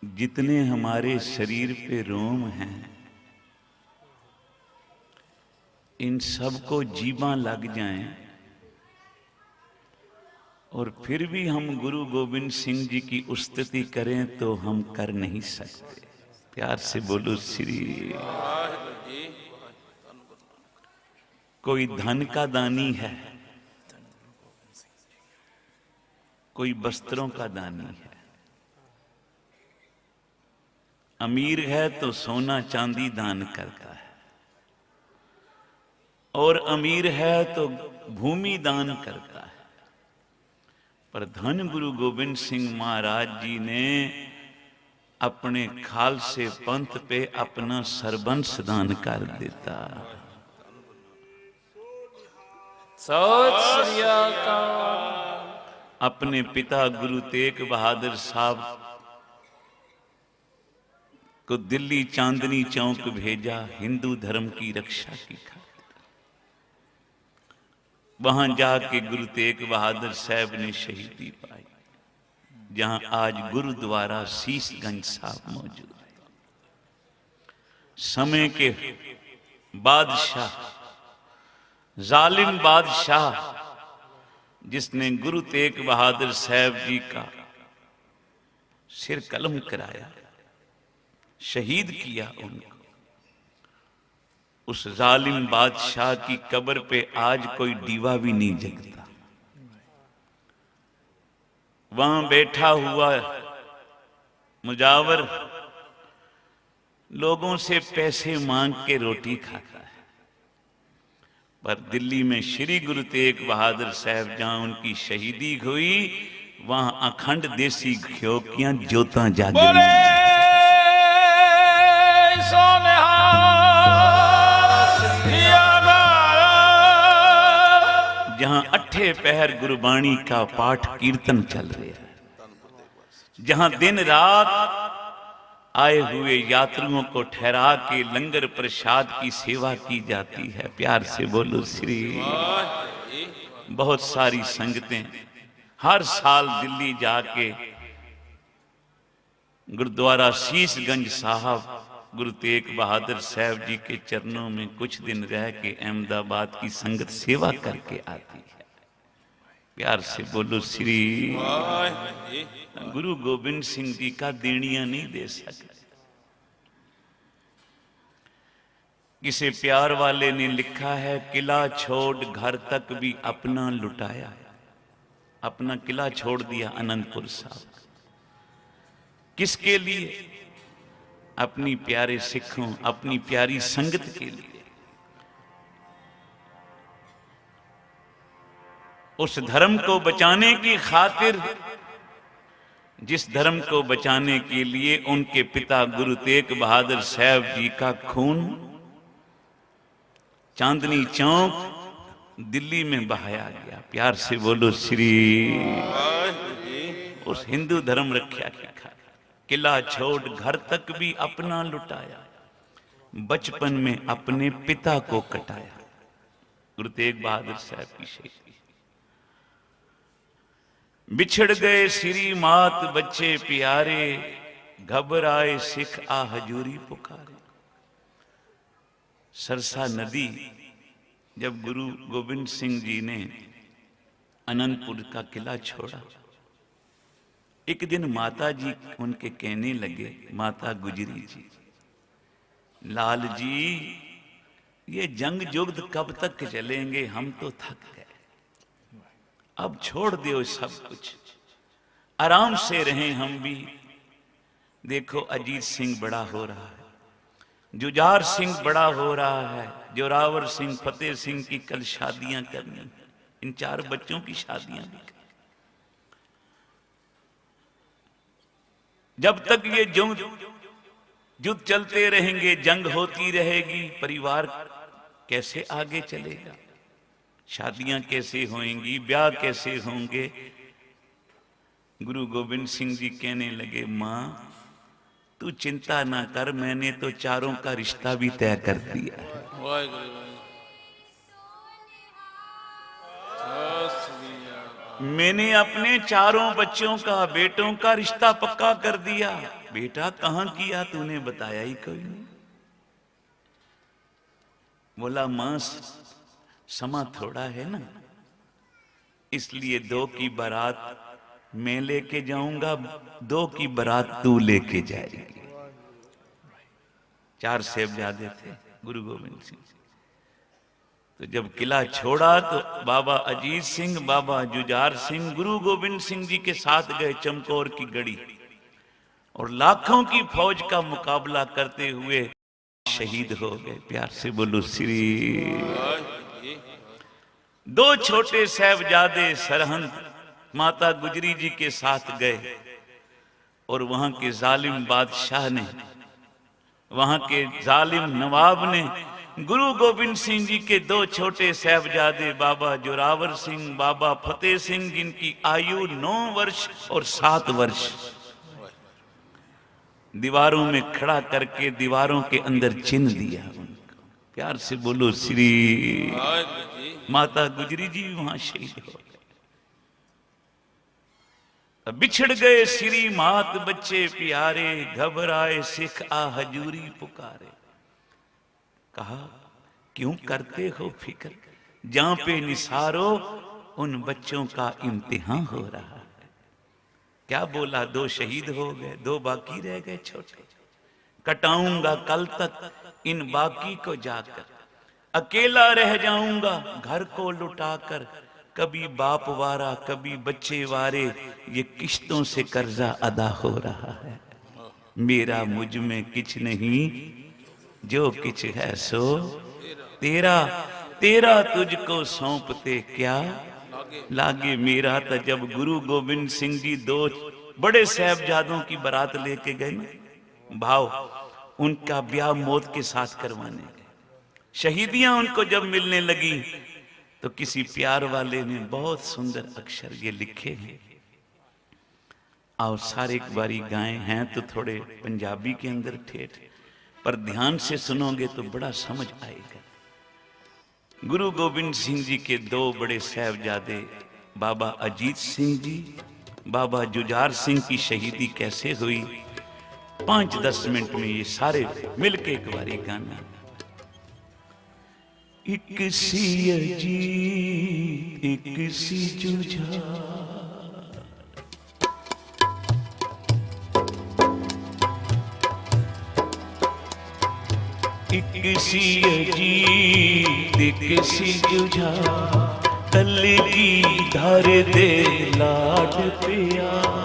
जितने हमारे शरीर पे रोम हैं, इन सबको जीवा लग जाएं और फिर भी हम गुरु गोविंद सिंह जी की स्तुति करें तो हम कर नहीं सकते। प्यार से बोलो श्री। कोई धन का दानी है, कोई वस्त्रों का दानी है। अमीर है तो सोना चांदी दान करता है, और अमीर है तो भूमि दान करता है। पर धन गुरु गोविंद सिंह महाराज जी ने अपने खालसे पंथ पे अपना सर्वंश दान कर देता। सत श्री अकाल। अपने पिता गुरु तेग बहादुर साहब को दिल्ली चांदनी चौक भेजा हिंदू धर्म की रक्षा की खातिर। वहां जाके गुरु तेग बहादुर साहब ने शहीदी पाई, जहां आज गुरुद्वारा शीशगंज साहब मौजूद है। समय के बादशाह, जालिम बादशाह, जिसने गुरु तेग बहादुर साहब जी का सिर कलम कराया, शहीद किया उनको, उस जालिम बादशाह की कब्र पे आज कोई दीवा भी नहीं जगता। वहां बैठा हुआ मुजावर लोगों से पैसे मांग के रोटी खाता है। पर दिल्ली में श्री गुरु तेग बहादुर साहब जहां उनकी शहीदी हुई, वहां अखंड देसी घ्यो की ज्योतां जाग रही। जहां अट्ठे पहर गुरबाणी का पाठ कीर्तन चल रहा है, जहां दिन रात आए हुए यात्रियों को ठहरा के लंगर प्रसाद की सेवा की जाती है। प्यार से बोलो श्री। बहुत सारी संगतें हर साल दिल्ली जाके गुरुद्वारा शीशगंज साहब गुरु तेग बहादुर साहब जी के चरणों में कुछ दिन रह के अहमदाबाद की संगत सेवा करके आती है। प्यार से बोलो श्री। गुरु गोविंद सिंह जी का देणिया नहीं दे सकते। किसी प्यार वाले ने लिखा है, किला छोड़ घर तक भी अपना लुटाया। अपना किला छोड़ दिया आनंदपुर साहब। किसके लिए? अपनी प्यारे सिखों, अपनी प्यारी संगत के लिए। उस धर्म को बचाने की खातिर, जिस धर्म को बचाने के लिए उनके पिता गुरु तेग बहादुर साहब जी का खून चांदनी चौक दिल्ली में बहाया गया। प्यार से बोलो श्री। उस हिंदू धर्म रक्षा की खातिर किला छोड़ घर तक भी अपना लुटाया। बचपन में अपने पिता को कटाया। गुरु तेग बहादुर साहब की शहीदी। बिछड़ गए श्री मात बच्चे प्यारे, घबराए सिख आ हजूरी पुकारे। सरसा नदी जब गुरु गोविंद सिंह जी ने अनंतपुर का किला छोड़ा, एक दिन माता जी उनके कहने लगे, माता गुजरी जी, लाल जी ये जंग युद्ध कब तक चलेंगे, हम तो थक गए, अब छोड़ दो सब कुछ, आराम से रहें हम भी। देखो अजीत सिंह बड़ा हो रहा है, जुझार सिंह बड़ा हो रहा है, जोरावर सिंह, फतेह सिंह की कल शादियां करनी, इन 4 बच्चों की शादियां भी। जब तक ये युद्ध चलते रहेंगे, जंग होती रहेगी, परिवार कैसे आगे चलेगा, शादियां कैसे होंगी, ब्याह कैसे होंगे। गुरु गोविंद सिंह जी कहने लगे, मां तू चिंता ना कर, मैंने तो 4 का रिश्ता भी तय कर दिया है। मैंने अपने 4 बच्चों का, बेटों का रिश्ता पक्का कर दिया। बेटा कहां किया तूने, बताया ही कोई नहीं। बोला मां समा थोड़ा है ना, इसलिए 2 की बारात मैं लेके जाऊंगा, 2 की बारात तू लेके जाएगी। 4 साहिबजादे थे गुरु गोविंद सिंह। तो जब किला छोड़ा तो बाबा अजीत सिंह, बाबा जुझार सिंह गुरु गोविंद सिंह जी के साथ गए चमकौर की गढ़ी, और लाखों की फौज का मुकाबला करते हुए शहीद हो गए। प्यार से बोलो श्री। 2 छोटे साहिबजादे सरहंद माता गुजरी जी के साथ गए, और वहां के जालिम बादशाह ने, वहां के जालिम नवाब ने गुरु गोविंद सिंह जी के 2 छोटे साहिबजादे बाबा जोरावर सिंह, बाबा फतेह सिंह, जिनकी आयु 9 वर्ष और 7 वर्ष, दीवारों में खड़ा करके दीवारों के अंदर चिन्ह दिया उनको। प्यार से बोलो श्री। माता गुजरी जी वहां शहीद हो गए। बिछड़ गए श्री मात बच्चे प्यारे, घबराए सिख आ हजूरी पुकारे। कहा क्यों करते हो फिक्र, जहां पे निसारो उन बच्चों का इम्तिहान हो रहा है। क्या बोला, 2 शहीद हो गए, 2 बाकी रह गए छोटे। कटाऊंगा कल तक इन बाकी को जाकर, अकेला रह जाऊंगा घर को लुटाकर। कभी बाप वारा कभी बच्चे वारे, ये किश्तों से कर्जा अदा हो रहा है। मेरा मुझ में किछ नहीं, जो किछ है सो तेरा, तेरा तुझको सौंपते क्या लागे मेरा। तो जब गुरु गोविंद सिंह जी 2 बड़े साहिबजादों की बारात लेके गए ना, भाव उनका ब्याह मौत के साथ करवाने गए। शहीदियां उनको जब मिलने लगी तो किसी प्यार वाले ने बहुत सुंदर अक्षर ये लिखे हैं, और सारे एक बारी गाएं हैं तो थोड़े पंजाबी के अंदर ठेठ, पर ध्यान से सुनोगे तो बड़ा समझ आएगा। गुरु गोविंद सिंह जी के 2 बड़े साहिबजादे बाबा अजीत सिंह जी, बाबा जुझार सिंह की शहीदी कैसे हुई, 5-10 मिनट में ये सारे मिलके एक बारी गाना। एक सी अजीत एक सी जुझार, एक सी अजीत एक सी जुझार, कल की धार दे लाड प्यार।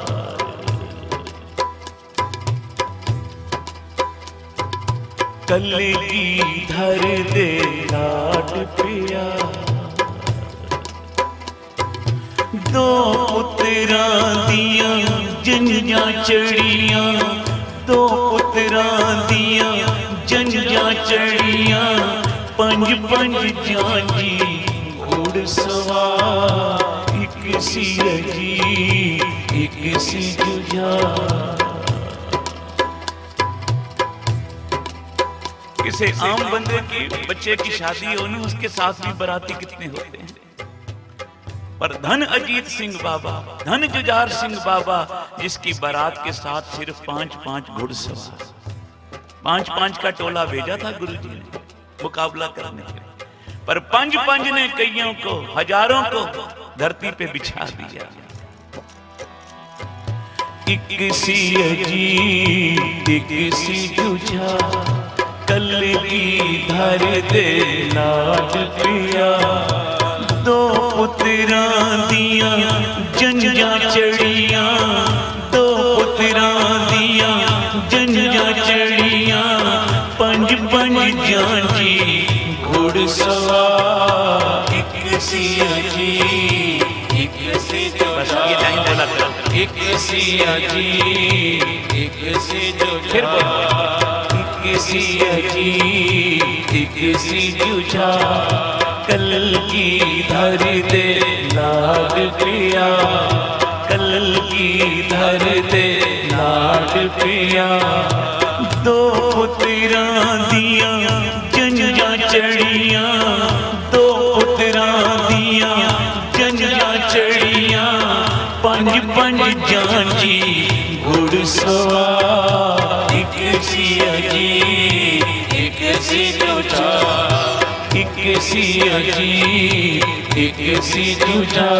कल की धार दे लाड प्यार। 2 पुत्रां दियां जंजां चढ़ियां, 2 पुत्रां दियां जंजां चढ़ियां, 5-5 जांजी घुड़सवार। एक सी अजीत एक सी जुझार। किसी आम बंदे की बच्चे की शादी हो ना, उसके साथ भी बाराती कितने होते हैं, पर धन अजीत सिंह बाबा, धन जुझार सिंह बाबा, जिसकी बारात के साथ सिर्फ 5-5 घुड़सवार, 5-5 का टोला भेजा था गुरुजी ने मुकाबला करने के लिए, पर 5-5 ने कईयों को, हजारों को धरती पे बिछा दिया। एक सी अजीत एक सी जुझार, कल की धार दे लाड प्यार। 2 पुत्रां दियां जंजां चढ़ियां, 2 पुत्रां दियां जंजां चढ़ियां, 5-5 जांजी घुड़सवार। एक सी अजीत एक सी जुझार, एक सी अजीत एक सी जुझार। एक सी अजीत एक सी जुझार, कल की धार दे लाड प्यार। कल की धार दे लाड प्यार। 2 पुत्रां दियां जंजां चढ़ियां, 2 पुत्रां दियां जंजां चढ़ियां, 5-5 जांजी घुड़सवार। अजीब एक सी तुझा, एक सी अजीब एक सी तुझा।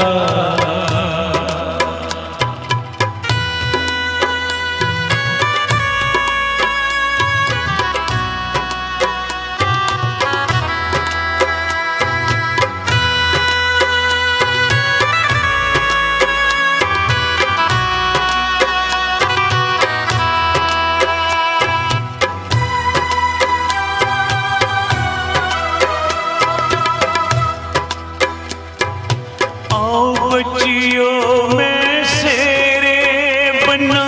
बच्चियों में सेरे बना,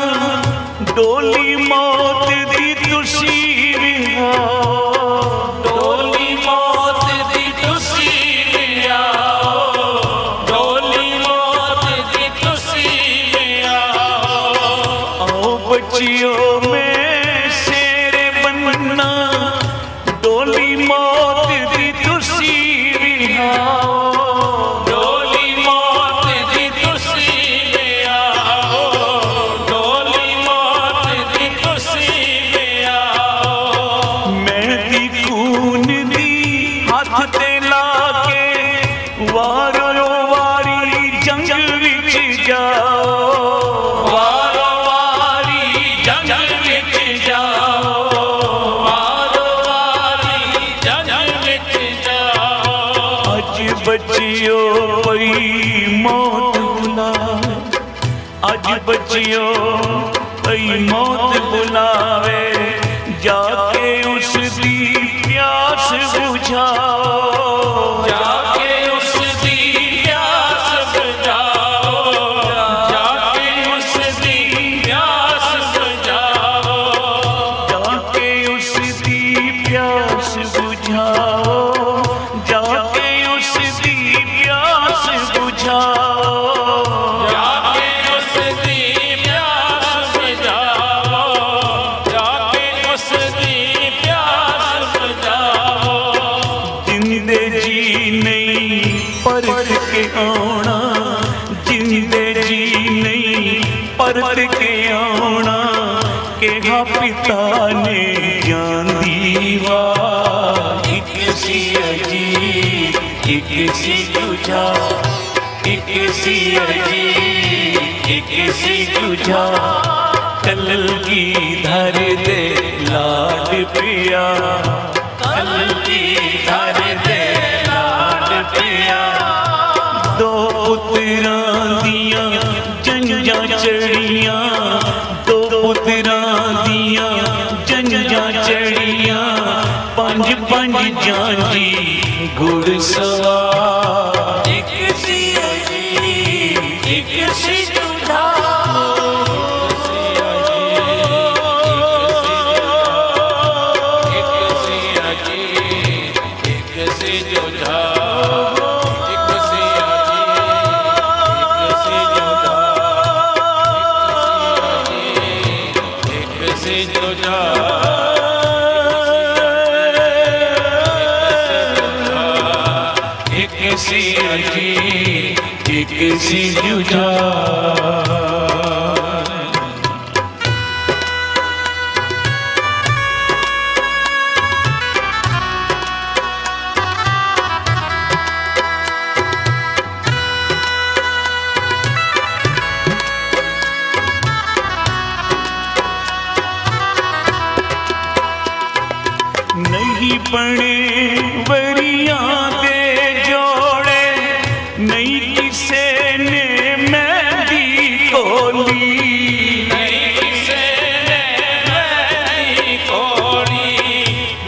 डोली मौत दी तुसी विहा, डोली मौत दी तुसी विहा, डोली मौत दी तुसी विहा। आओ बच्चियों में सेरे बनना, डोली मौत दी तुसी विहा, वारो वारी जंग विच जाओ, वारो वारी जंग विच जाओ, वारो वारी जंग विच जाओ। अज बच्चियो पई मौत बुलावे, अज बच्चियो पई मौत बुलावे, जाके उसदी प्यास बुझाओ, परत के आना, जिंदे जी नहीं परत के आना, कहा पिता ने जान दीवा। एक सी अजीब एक सी तुझा, एक सी अजीब एक सी तुझा। कल की धर दे लाड पिया, कल की धर दे लाड पिया। दो पुत्रां दियां जंजां चढ़ियां, दो पुत्रां दियां जंजां चढ़ियां, पंज पंज जांजी घुड़सवार। एक सी अजीब एक सी तुझा, सी अजीब एक सी जुदा। नहीं बने वरियां दे जोड़े, नहीं किसे ने मेहंदी खोली, नहीं किसे ने मेहंदी खोली,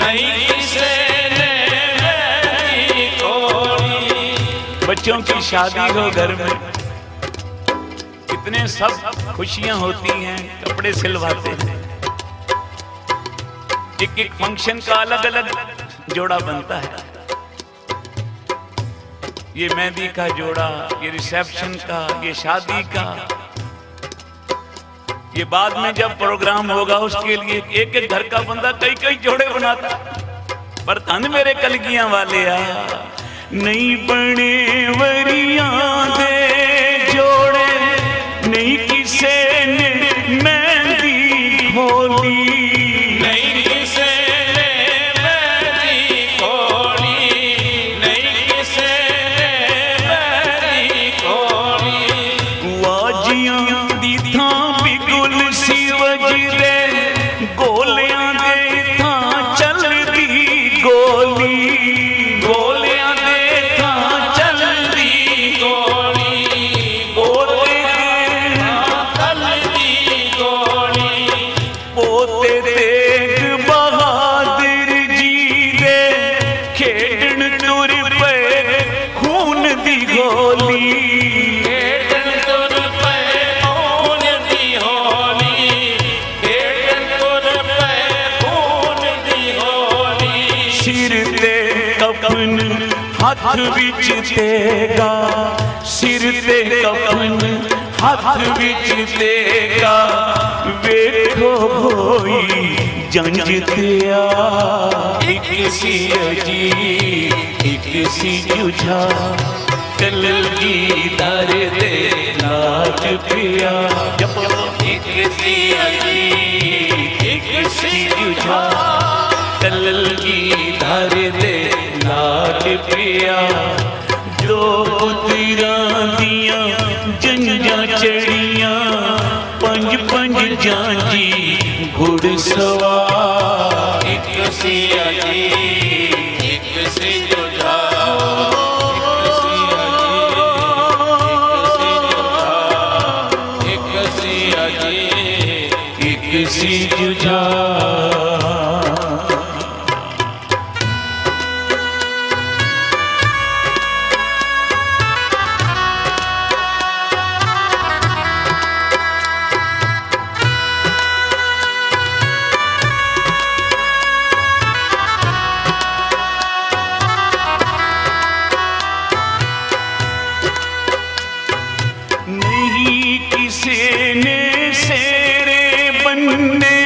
नहीं किसे ने मेहंदी खोली। बच्चों की शादी हो घर में, कितने सब खुशियां होती हैं, कपड़े सिलवाते हैं, एक एक फंक्शन का अलग अलग जोड़ा बनता है। ये मेहंदी का जोड़ा, ये रिसेप्शन का, ये शादी का, ये बाद में जब प्रोग्राम होगा उसके लिए एक एक घर का बंदा कई कई जोड़े बनाता। पर धन मेरे कलगियां वाले आ, नहीं बने वरियां दे जोड़े, नहीं किसे ने मेहंदी खोली, नहीं गुल सिवज दे गोलियां दे थां चलदी गोली, गोलियां दे थां चलदी गोली, पोते दे चलदी गोली, पोते तेग बहादुर जी दे खेडण तुर पे खून दी गोली, खेडण तुर पे खून दी होली, खेडण तुर पे खून दी होली। सिर ते कफन हाथ विच तेगा, सिर ते कफन हाथ विच तेगा, वेखो होई जंज तेया, एक सी अजी एक सी जुझा, कलगीधर दे नाच पिया, एक सी अजी एक सी जुझा, कलगीधर दे नाच पिया, दो पुत्रां दियां जंजां चढ़ियां, पंज पंज जांजी घुड़सवार, एक सी अजी एक सी जुझा, एक सी अजी एक सी जुझा। नहीं किसी ने सेरे बनने,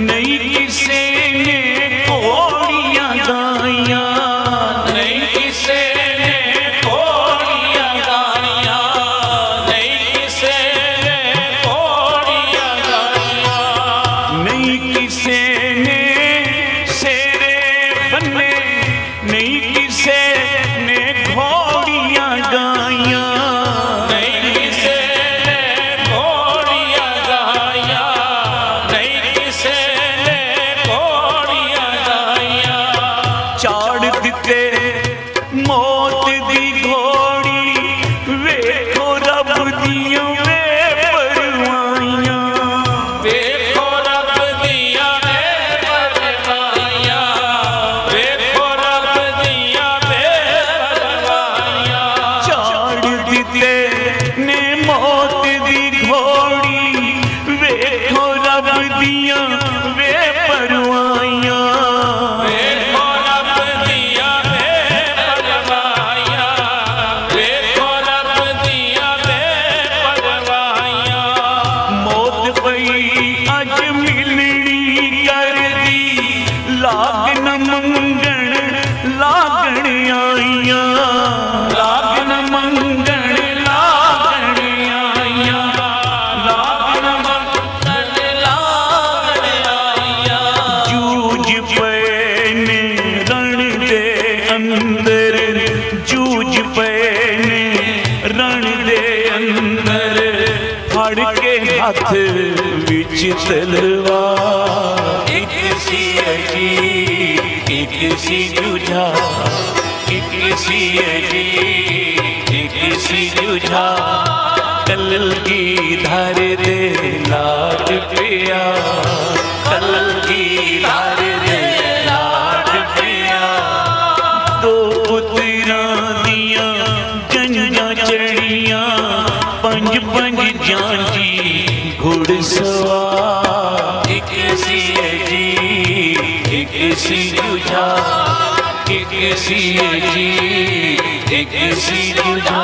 नहीं किसी ने घोड़ियां गाइयां, नहीं किसे ने घोड़ियां गाइयां, नहीं किसे ने घोड़ियां गाइयां, नहीं किसी ने सेरे बनने, नहीं किसी ने घोड़ियां गाइयां, नहीं किसे ने घोड़ियां गाइयां, नहीं किसे ने घोड़ियां गाइयां। चाड़ दिते मौत दी घोड़ी, वेखो रब दियां वे परवाइयां, देखो रब दिया बेपरवाइयां, देखो रब दिया बेपरवाइयां। चाड़ दिते ने मौत दी घोड़ी, वेखो रब दियां वे परवाइयां, देखो रब दिया बेपरवाइयां, देखो रब दिया बेपरवाइयां। मौत पई अज मिलनी कर दी, लागन मंगण लागण आइयां, लागन मंगण लागण आइयां, लागन मंगल लागण आइयां। जूझ पे ने रण दे अंदर, जूझ पे ने रण दे अंदर, फड़ के हाथ विच तलवार, एक सी अजी एक सी जुझा, एक सी अजी एक सी जुझा, कलगीधर दे लाड पिया, कलगीधर दे लाड पिया, दो पुत्रां दियां जंजां चढ़ियां, पंज पंज जांजी घुड़सवार, एक सी अजी एक सी जुझा, एक सी अजी एक सी जुझा।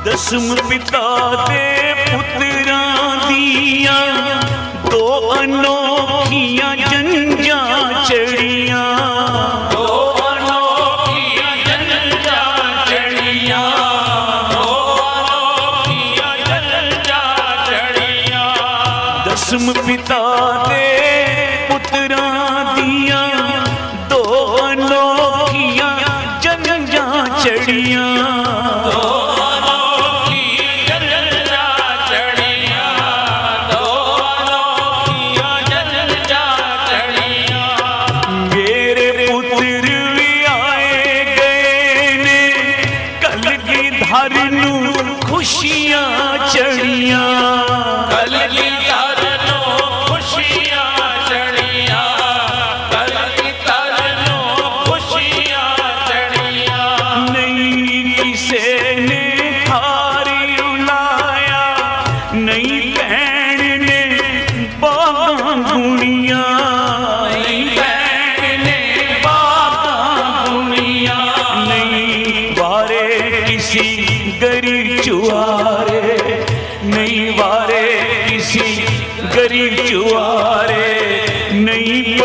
दसम पिता दे पुत्रां दियां दो अनोखियां जन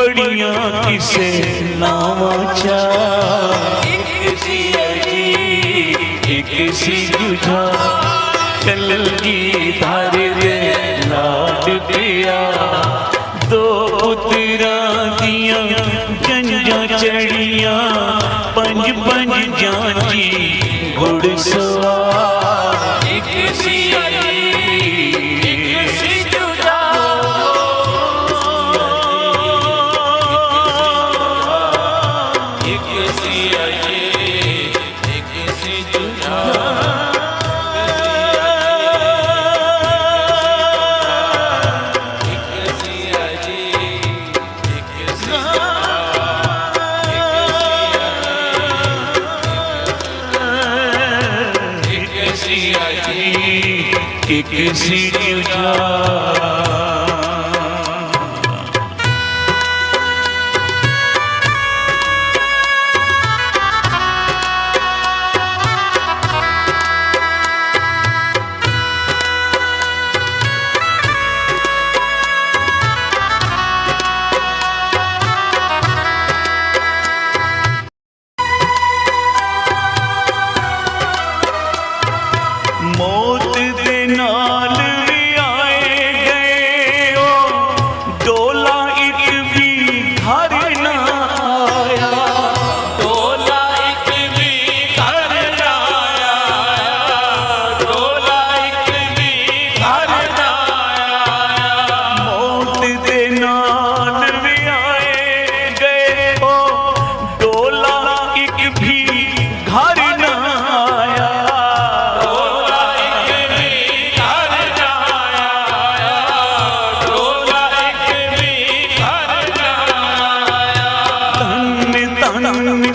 बड़ियां किसे नावा चा, एक सी अजी एक सी जुझा, कलगीधर दे लाड पिया। दो पुत्रां दियां जंजां चढ़ियां, पंज पंज जांची घुड़सवार, एक सी किसी जुझा। मौत दे नाल भी आए गए ओ, डोला एक भी घर ना आया, डोला एक भी घर ना आया, डोला एक भी घर ना आया। मौत दे नाल भी आए गए ओ, डोला एक भी घर ना आया,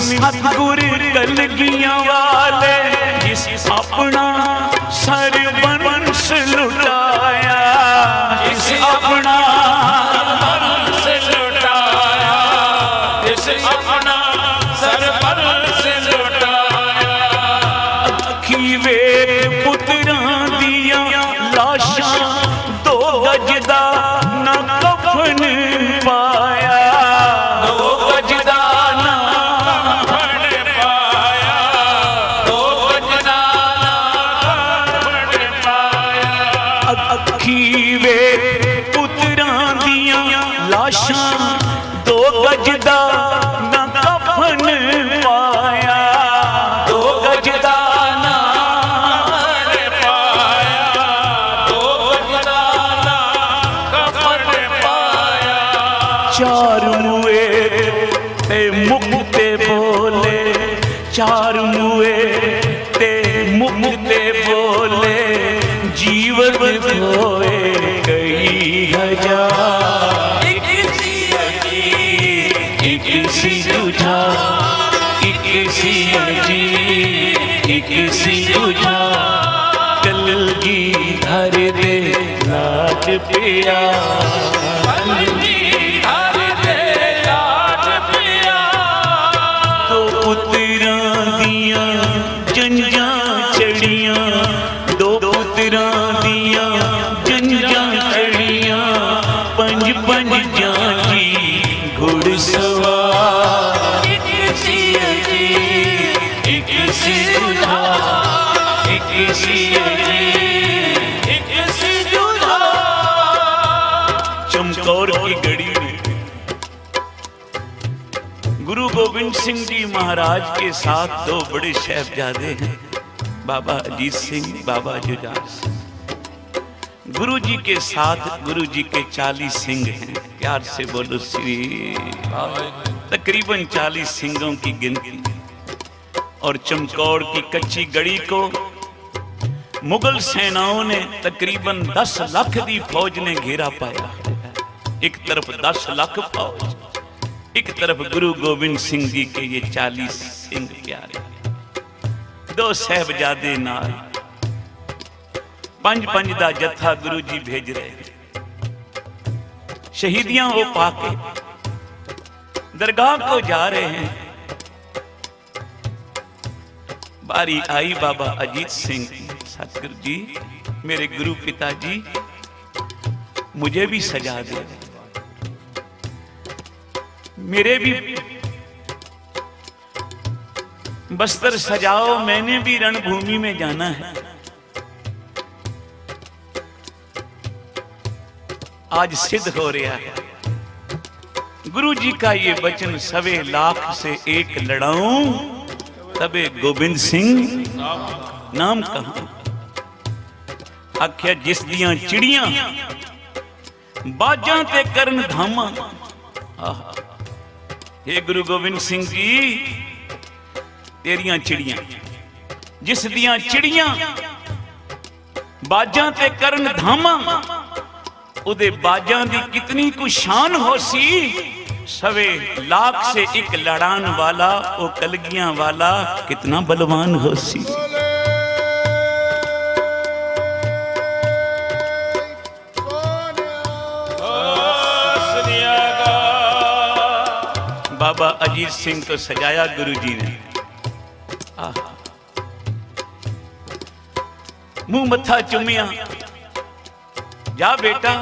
सतगुर कलगियां वाले जिस अपना सरबंस लुटाया, जिस अपना सरबंस लुटाया, जिस अपना सरबंस लुटाया। अखी वे पुत्रां दियां लाशां, दो गज दा ना कफन पाया, दो गज दा अखी वे पुत्रां दियां लाशां, दो गज दा ना कफन पाया, दो गज दा ना पाया, दो गज दा ना कफन पाया। चार मुए ते मुक्ते बोले, चार मुए ते मुक्ते बोले, जीवन होए कई हजार, एक सी अजी एक सी जुझा, एक सी अजी एक सी जुझा, कलगीधर दे लाड पिया, कलगीधर दे लाड पिया। दो पुत्रां दियां जंजां चढ़ियां, दो पुत्रां दियां जंजां चढ़ियां, पंज पंज जांची घुड़सवार, एक सी अजी एक सी जुझा, एक सी अजी एक सी जुझा। चमकौर की गढ़ी में गुरु गोविंद सिंह जी महाराज के साथ दो बड़े साहिबजादे हैं, बाबा अजीत सिंह, बाबा जुझार सिंह। गुरु जी के साथ गुरु जी के 40 सिंह हैं, प्यार से बोलो श्री। तकरीबन 40 सिंहों की गिनती। और चमकौर की कच्ची गढ़ी को मुगल सेनाओं ने तकरीबन 10 लाख की फौज ने घेरा पाया। एक तरफ 10 लाख फौज, एक तरफ गुरु गोविंद सिंह जी के ये 40 सिंह प्यारे, दो साहिबजादे नाल, 5-5 दा जत्था गुरु जी भेज रहे। शहीदियां वो पाके दरगाह को जा रहे हैं। बारी आई बाबा अजीत सिंह, सतगुरु जी मेरे गुरु पिताजी मुझे भी सजा दे। मेरे भी बस्तर सजाओ, मैंने भी रणभूमि में जाना है। आज सिद्ध हो रहा है गुरु जी का ये वचन, सवे लाख से एक लड़ाऊं तबे गोबिंद सिंह नाम कहूं। आख्या जिस दियां चिड़ियां बाजां ते करन धामा। हे गुरु गोबिंद सिंह जी, तेरियां चिड़ियां, जिस दियां चिड़ियां बाजां ते करन धामा, उदे बाजां दी कितनी कुछ शान हो सी। सवे लाख से एक लड़ान वाला, ओ कलगियां वाला कितना बलवान हो सी। बाबा अजीत सिंह को सजाया गुरु जी ने, मुंह मत्था चुमिया, जा बेटा।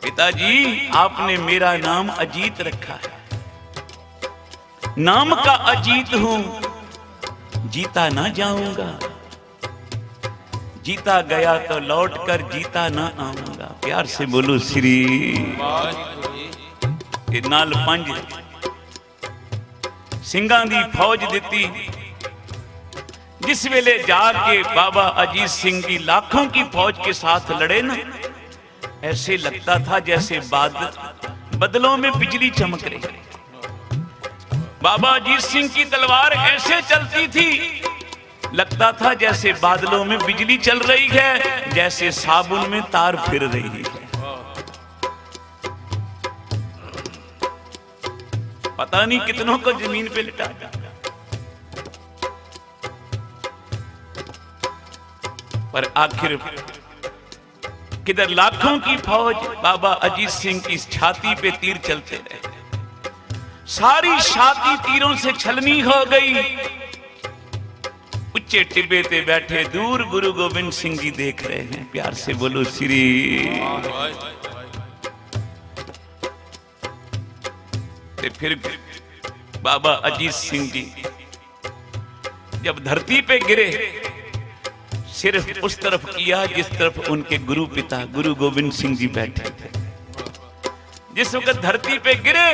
पिताजी आपने मेरा नाम अजीत रखा है, नाम का अजीत हूं, जीता ना जाऊंगा, जीता गया तो लौट कर जीता ना आऊंगा। प्यार से बोलो श्री। नाल 5 ਸਿੰਘਾਂ ਦੀ फौज दिती। जिस वेले जाके बाबा अजीत सिंह जी लाखों की फौज के साथ लड़े ना, ऐसे लगता था जैसे बादलों में बिजली चमक रही। बाबा अजीत सिंह की तलवार ऐसे चलती थी, लगता था जैसे बादलों में बिजली चल रही है, जैसे साबुन में तार फिर रही है। पता नहीं कितनों को जमीन पे लिटा। पर आखिर किधर लाखों की फौज, बाबा अजीत सिंह की छाती पे तीर चलते रहे। सारी छाती तीरों से छलनी हो गई। उच्चे टिब्बे पे बैठे दूर गुरु गोबिंद सिंह जी देख रहे हैं। प्यार से बोलो श्री। फिर बाबा अजीत सिंह जी जब धरती पे गिरे, सिर्फ उस तरफ किया जिस तरफ उनके गुरु पिता गुरु गोबिंद सिंह जी बैठे थे। जिस वक्त धरती पे गिरे,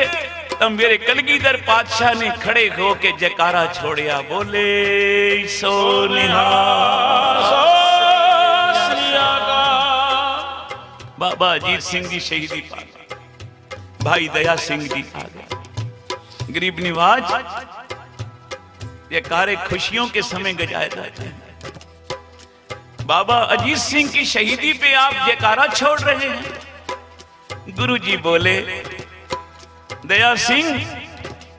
तब मेरे कलगीधर पातशाह ने खड़े होके जयकारा छोड़िया, बोले सो निहाल। बाबा अजीत सिंह जी शहीदी पा गए, भाई दया सिंह जी आ गए। गरीब निवाज ये कार्य खुशियों के समय गजाए जाते हैं। बाबा अजीत सिंह की शहीदी पे आप जयकारा छोड़ रहे हैं। गुरु जी बोले, दया सिंह,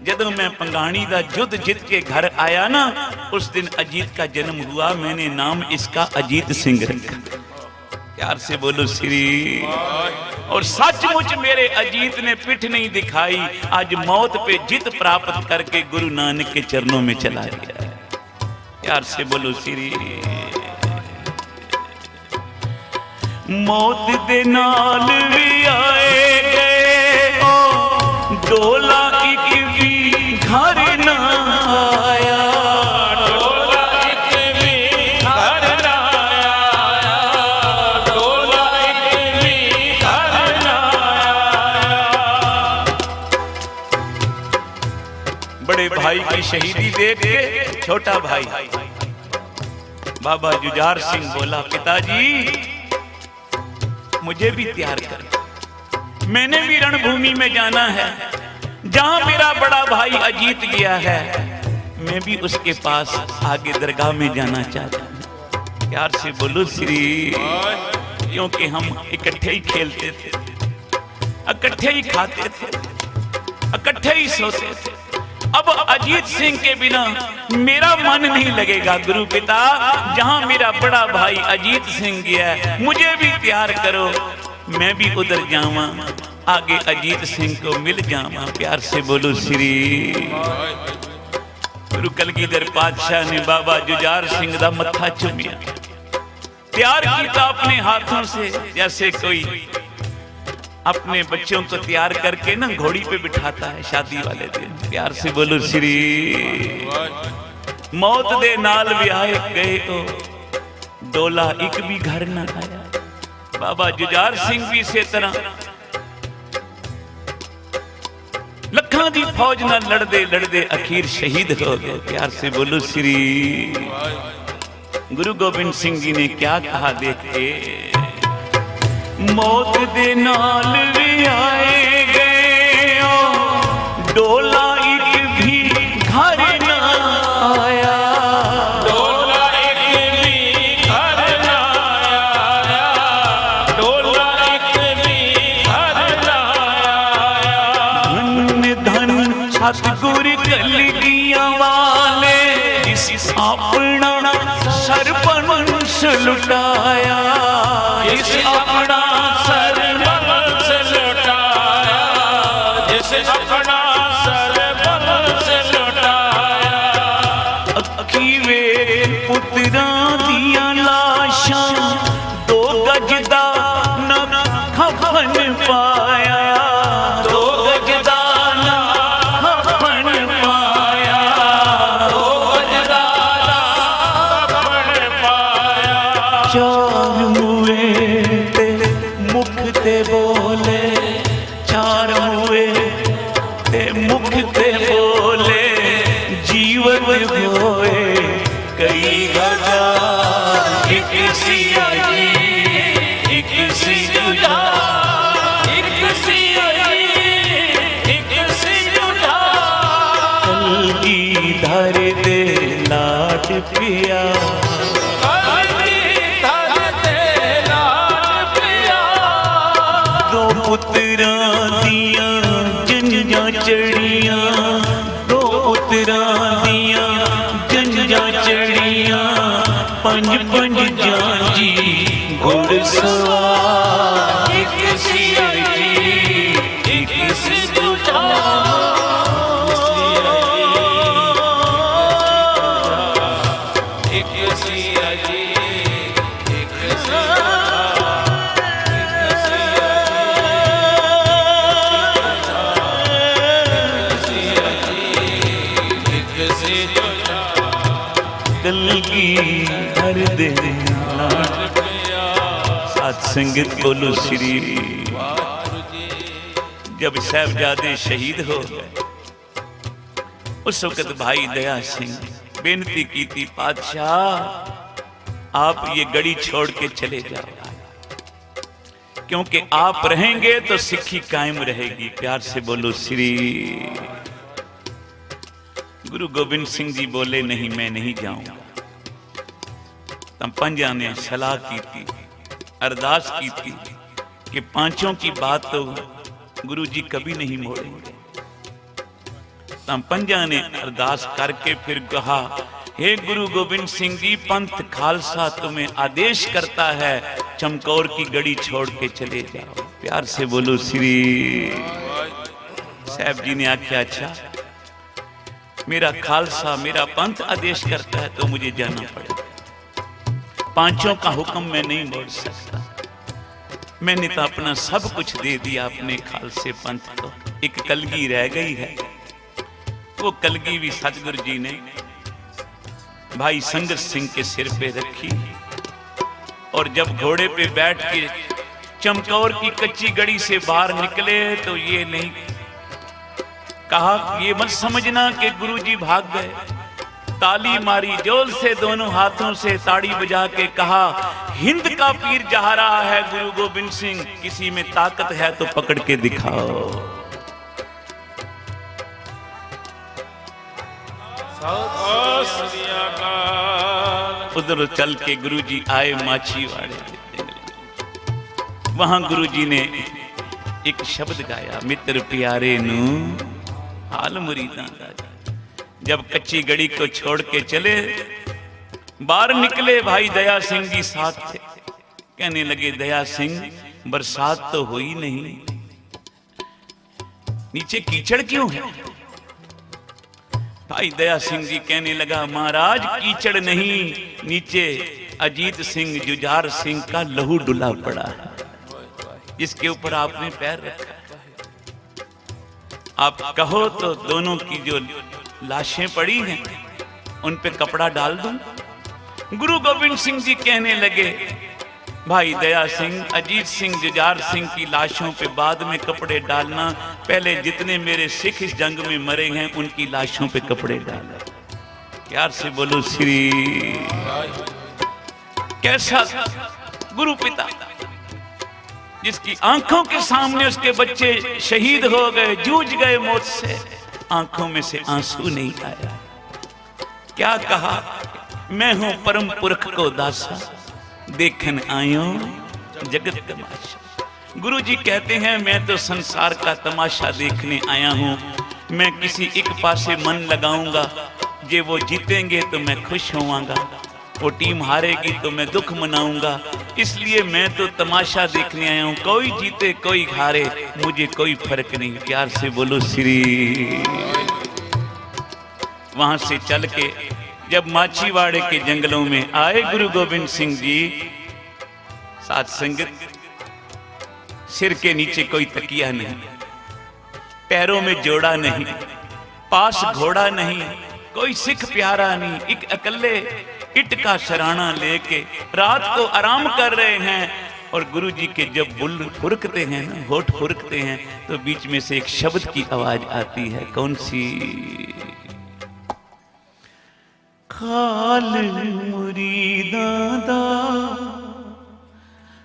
जदों मैं पंगाणी दा युद्ध जीत के घर आया ना, उस दिन अजीत का जन्म हुआ। मैंने नाम इसका अजीत सिंह रखा। प्यार से बोलो श्री। और सचमुच मेरे अजीत ने पिठ नहीं दिखाई, आज मौत पे जित प्राप्त करके गुरु नानक के चरणों में चला गया। प्यार से बोलो श्री। मौत दे नाल भी आए गए, डोला एक भी घर ना आया। डोला एक भी घर ना आया। डोला एक भी घर ना आया। बड़े भाई की शहीदी देख के छोटा भाई बाबा जुझार सिंह बोला, पिताजी मुझे भी तैयार कर, मैंने भी रणभूमि में जाना है। जहां मेरा बड़ा भाई अजीत गया है, मैं भी उसके पास आगे दरगाह में जाना चाहता हूं। प्यार से बोलो श्री। क्योंकि हम इकट्ठे ही खेलते थे, इकट्ठे ही खाते थे, इकट्ठे ही सोते थे। अब अजीत सिंह के बिना मेरा मन नहीं लगेगा। गुरु पिता, जहां मेरा बड़ा भाई अजीत सिंह गया, मुझे भी तैयार करो, मैं भी उधर जावा, आगे अजीत सिंह को मिल जावा। प्यार से बोलो श्री। गुरु कलगीधर पातशाह ने बाबा जुझार सिंह दा मत्था चूमिया, तैयार किया अपने हाथों से, जैसे कोई अपने बच्चों को तैयार करके ना घोड़ी पे बिठाता है शादी वाले दिन। प्यार से बोलो श्री। मौत दे नाल विआहे गए तो डोला एक भी घर ना आया। बाबा जुझार सिंह भी इसे तरह लखा दी फौज ना लड़दे लड़दे अखीर शहीद हो गए। प्यार से बोलो श्री। गुरु गोबिंद सिंह जी ने क्या कहा देखते, मौत दे नाल विआहे गए डोला एक भी घर ना आया। डोला एक भी घर ना आया, डोला एक भी घर ना आया। धन धन सतगुर कलगियां वाले इस अपना सरपंच लुटाया। इस अपना सरपंच लुटाया, जिस अपना सरपंच लुटाया। अखी वे पुत्रा दिया लाशां दो गजदा न खफन पाया। दो गजदा ना खफन पाया, दो गजदा ना खफन पाया। चार मुए ते मुख ते बोले, चार मुए ते मुख ते बोले, जीवन होए कई हजार। एक सिया जी, एक सिया, एक सिया जी, एक सिया। कलगी धर दे लाड पिया। दो पुत्रा दिया जंजा चढ़िया, दो पुत्रा दिया जंजा चढ़िया। पंज पंज जांजी घुड़सवार। एक सिया जी, एक सिया, एक सिया जी, एक कलगी हर दे साथ संगत बोलो श्री। जब साहबजादे शहीद हो गए उस वक्त भाई दया सिंह बेनती की थी, पातशाह आप ये गढ़ी छोड़ के चले जाओ, क्योंकि आप रहेंगे तो सिक्खी कायम रहेगी। प्यार से बोलो श्री। गुरु गोबिंद सिंह जी बोले नहीं मैं नहीं जाऊंगा। तब पंजा ने सलाह की थी, अरदास की थी कि पांचों की बात तो गुरु जी कभी नहीं मोड़ेंगे। तब पंजा ने अरदास करके फिर कहा, हे गुरु गोबिंद सिंह जी, पंथ खालसा तुम्हें आदेश करता है चमकौर की गढ़ी छोड़ के चले जाओ। प्यार से बोलो श्री। साहब जी ने आख्या अच्छा मेरा खालसा मेरा पंथ आदेश करता है तो मुझे जाना पड़ेगा। पांचों का हुक्म मैं नहीं मोड़ सकता। मैंने तो अपना सब कुछ दे दिया अपने खालसे पंथ को। एक कलगी रह गई है, वो कलगी भी सतगुरु जी ने भाई संगत सिंह के सिर पे रखी। और जब घोड़े पे बैठ के चमकौर की कच्ची गढ़ी से बाहर निकले तो ये नहीं कहा, ये मत समझना कि गुरुजी भाग गए। ताली मारी जोर से, दोनों हाथों से ताड़ी बजा के कहा, हिंद का पीर जा रहा है गुरु गोबिंद सिंह, किसी में ताकत है तो पकड़ के दिखाओ। उधर चल के गुरुजी आए माछीवाड़े। वहां गुरुजी ने एक शब्द गाया, मित्र प्यारे नू हाल मुरीदा दा। जब कच्ची गढ़ी को छोड़ के चले, बाहर निकले, भाई दया सिंह जी साथ थे। कहने लगे, दया सिंह बरसात तो हुई नहीं, नीचे कीचड़ क्यों है? भाई दया सिंह जी कहने लगा, महाराज कीचड़ नहीं, नीचे अजीत सिंह जुझार सिंह का लहू डुला पड़ा है। जिसके ऊपर आपने पैर रखा है। आप कहो तो दोनों की जो लाशें पड़ी हैं उन पे कपड़ा डाल दूं। गुरु गोविंद सिंह जी कहने लगे, भाई दया सिंह, अजीत सिंह, जुझार सिंह की लाशों पे बाद में कपड़े डालना, पहले जितने मेरे सिख इस जंग में मरे हैं उनकी लाशों पे कपड़े डालना। प्यार से बोलो श्री। कैसा गुरु पिता जिसकी आंखों के सामने उसके बच्चे शहीद हो गए, जूझ गए मौत से, आंखों में से आंसू नहीं आया। क्या कहा, मैं हूं परम पुरख को दासा, देखन आयो जगत तमाशा। गुरु जी कहते हैं, मैं तो संसार का तमाशा देखने आया हूं। मैं किसी एक पासे मन लगाऊंगा, जे वो जीतेंगे तो मैं खुश होवांगा, वो टीम हारेगी तो मैं दुख मनाऊंगा। इसलिए मैं तो तमाशा देखने आया हूं, कोई जीते कोई हारे मुझे कोई फर्क नहीं। प्यार से बोलो श्री। वहां से चल के जब माछीवाड़े के जंगलों में आए गुरु गोविंद सिंह जी, साथ संगत, सिर के नीचे कोई तकिया नहीं, पैरों में जोड़ा नहीं, पास घोड़ा नहीं, कोई सिख प्यारा नहीं, एक अकेले इट का सराना लेके रात को आराम कर रहे हैं। और गुरु जी के जब बुल फुरकते हैं ना, होठ फुरकते हैं, तो बीच में से एक शब्द की आवाज आती है। कौन सी? खाल मुरीदां दा,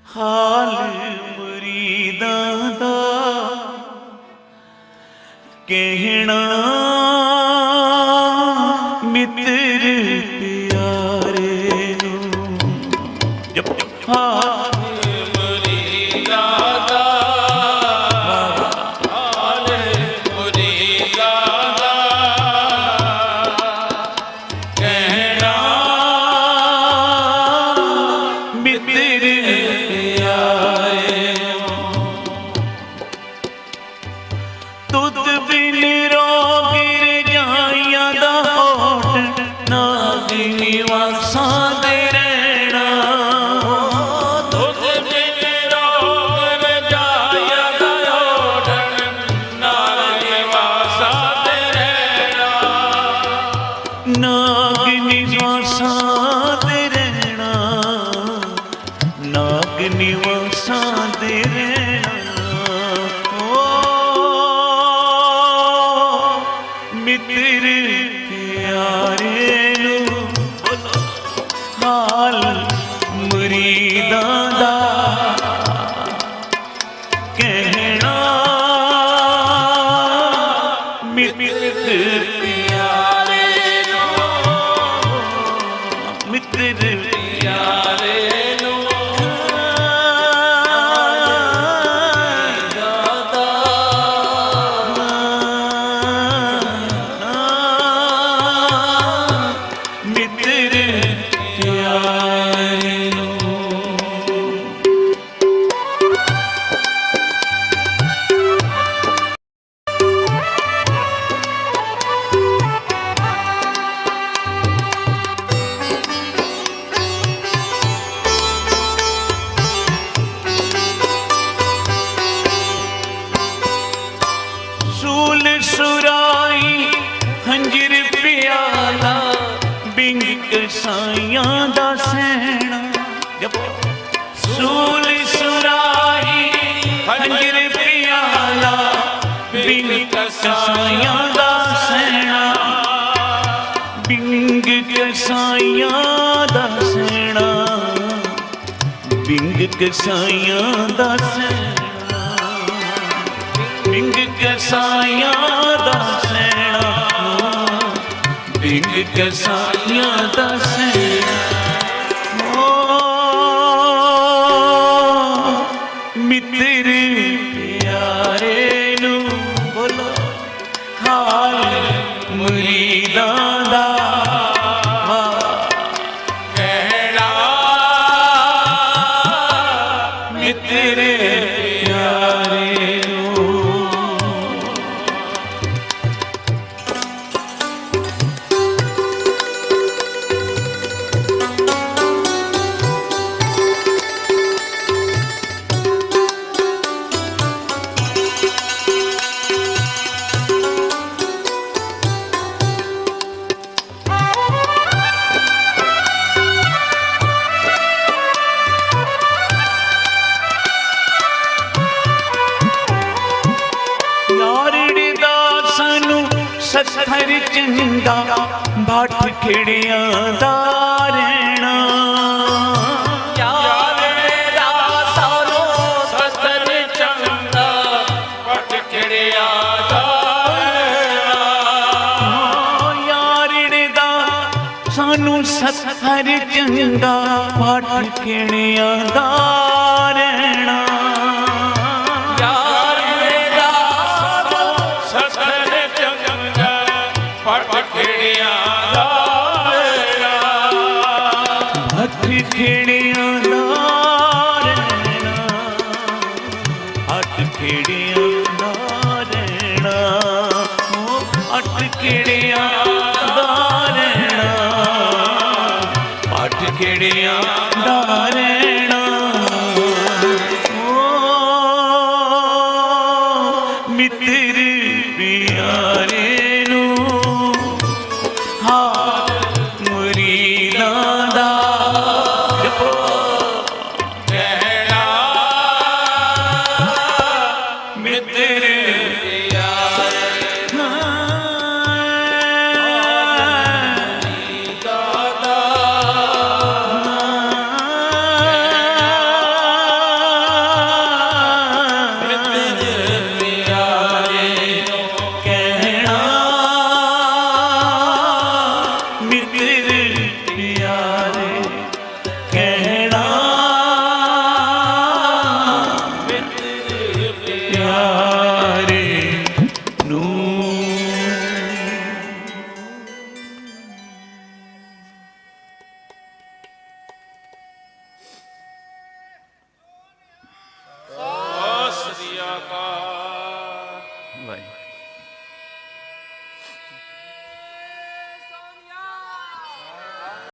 हाल मुरीदां दा, कहना मित्र प्यारे नू। जब हाल कसाइयां दा सैना, बिंग कसाइयां दा सैना, बिंग कसाइयां दा सैना। ओ मित्र प्यारे नू बोलो हाल मुरीदां दा। ਸੱਥਰ ਚੰਗਾ ਬਾਠ ਖੇੜਿਆਂ ਦਾ ਰਹਿਣਾ। ਯਾਰ ਮੇਰਾ ਸਾਨੂੰ ਸਤਰ ਚੰਗਾ ਪਟ ਖੜਿਆ ਦਾ ਯਾਰੜੇ ਦਾ ਸਾਨੂੰ ਸੱਥਰ ਚੰਗਾ ਬਾਠ ਖੇੜਿਆਂ ਦਾ ਰਹਿਣਾ। ਯਾਰ ਮੇਰਾ ਸਾਨੂੰ ਸਤਰ ਚੰਗਾ ਪਟ ਖੜਿਆ ਦਾ ਹੱਥ ਖੇੜਿਆਂ ਦਾ ਰਹਿਣਾ, ਹੱਥ ਖੇੜਿਆਂ ਦਾ ਰਹਿਣਾ, ਹੱਥ ਖੇੜਿਆਂ ਦਾ ਰਹਿਣਾ, ਹੱਥ ਖੇੜਿਆਂ ਦਾ ਰਹਿਣਾ। ਓ ਮਿੱਤਰ ਪਿਆਰੇ